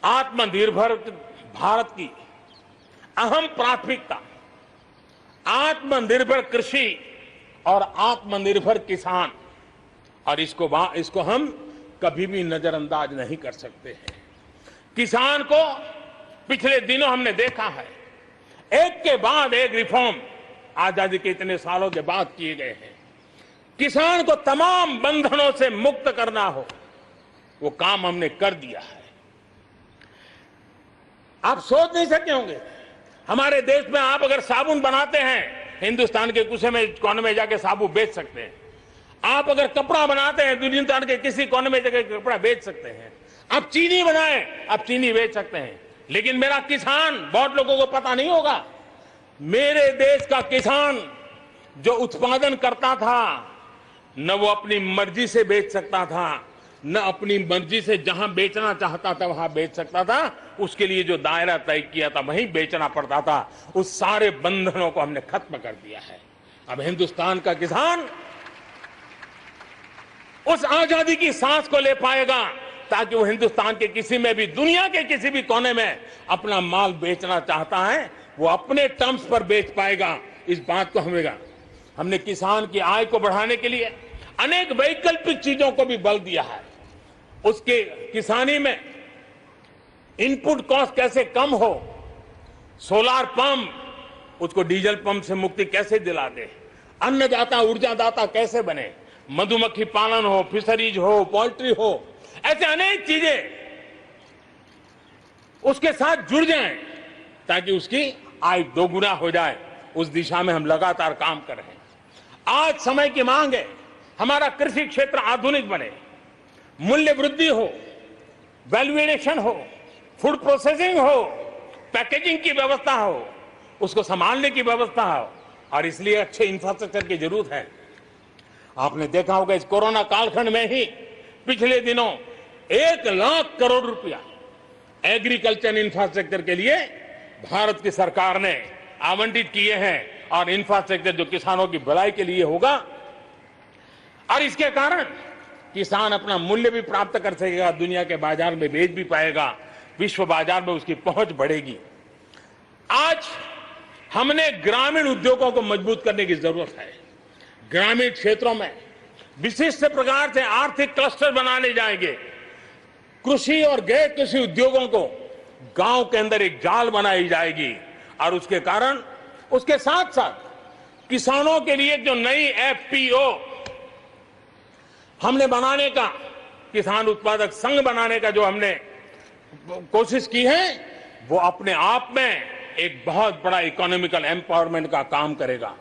आत्मनिर्भर भारत की अहम प्राथमिकता आत्मनिर्भर कृषि और आत्मनिर्भर किसान, और इसको हम कभी भी नजरअंदाज नहीं कर सकते हैं। किसान को पिछले दिनों हमने देखा है, एक के बाद एक रिफॉर्म आजादी के इतने सालों के बाद किए गए हैं। किसान को तमाम बंधनों से मुक्त करना हो, वो काम हमने कर दिया है। आप सोच नहीं सकते होंगे, हमारे देश में आप अगर साबुन बनाते हैं, हिंदुस्तान के कोने में जाके साबुन बेच सकते हैं। आप अगर कपड़ा बनाते हैं, हिंदुस्तान के किसी कोने में जाके कपड़ा बेच सकते हैं। आप चीनी बनाए, आप चीनी बेच सकते हैं। लेकिन मेरा किसान, बहुत लोगों को पता नहीं होगा, मेरे देश का किसान जो उत्पादन करता था, न वो अपनी मर्जी से बेच सकता था, न अपनी मर्जी से जहां बेचना चाहता था वहां बेच सकता था। उसके लिए जो दायरा तय किया था वहीं बेचना पड़ता था। उस सारे बंधनों को हमने खत्म कर दिया है। अब हिंदुस्तान का किसान उस आजादी की सांस को ले पाएगा ताकि वो हिंदुस्तान के किसी में भी, दुनिया के किसी भी कोने में अपना माल बेचना चाहता है, वो अपने टर्म्स पर बेच पाएगा। इस बात को हमने किसान की आय को बढ़ाने के लिए अनेक वैकल्पिक चीजों को भी बल दिया है। उसके किसानी में इनपुट कॉस्ट कैसे कम हो, सोलार पंप, उसको डीजल पंप से मुक्ति कैसे दिला दे, अन्नदाता ऊर्जादाता कैसे बने, मधुमक्खी पालन हो, फिशरीज हो, पोल्ट्री हो, ऐसे अनेक चीजें उसके साथ जुड़ जाएं ताकि उसकी आय दोगुना हो जाए। उस दिशा में हम लगातार काम कर रहे हैं। आज समय की मांग है, हमारा कृषि क्षेत्र आधुनिक बने, मूल्य वृद्धि हो, वैल्यू एडिशन हो, फूड प्रोसेसिंग हो, पैकेजिंग की व्यवस्था हो, उसको संभालने की व्यवस्था हो, और इसलिए अच्छे इंफ्रास्ट्रक्चर की जरूरत है। आपने देखा होगा इस कोरोना कालखंड में ही पिछले दिनों 1 लाख करोड़ रुपया एग्रीकल्चर इंफ्रास्ट्रक्चर के लिए भारत की सरकार ने आवंटित किए हैं, और इंफ्रास्ट्रक्चर जो किसानों की भलाई के लिए होगा, और इसके कारण किसान अपना मूल्य भी प्राप्त कर सकेगा, दुनिया के बाजार में बेच भी पाएगा, विश्व बाजार में उसकी पहुंच बढ़ेगी। आज हमने ग्रामीण उद्योगों को मजबूत करने की जरूरत है। ग्रामीण क्षेत्रों में विशिष्ट प्रकार से आर्थिक क्लस्टर बनाने जाएंगे। कृषि और गैर कृषि उद्योगों को गांव के अंदर एक जाल बनाई जाएगी, और उसके कारण उसके साथ साथ किसानों के लिए जो नई एफपीओ हमने बनाने का, किसान उत्पादक संघ बनाने का जो हमने कोशिश की है, वो अपने आप में एक बहुत बड़ा इकोनॉमिकल एम्पावरमेंट का काम करेगा।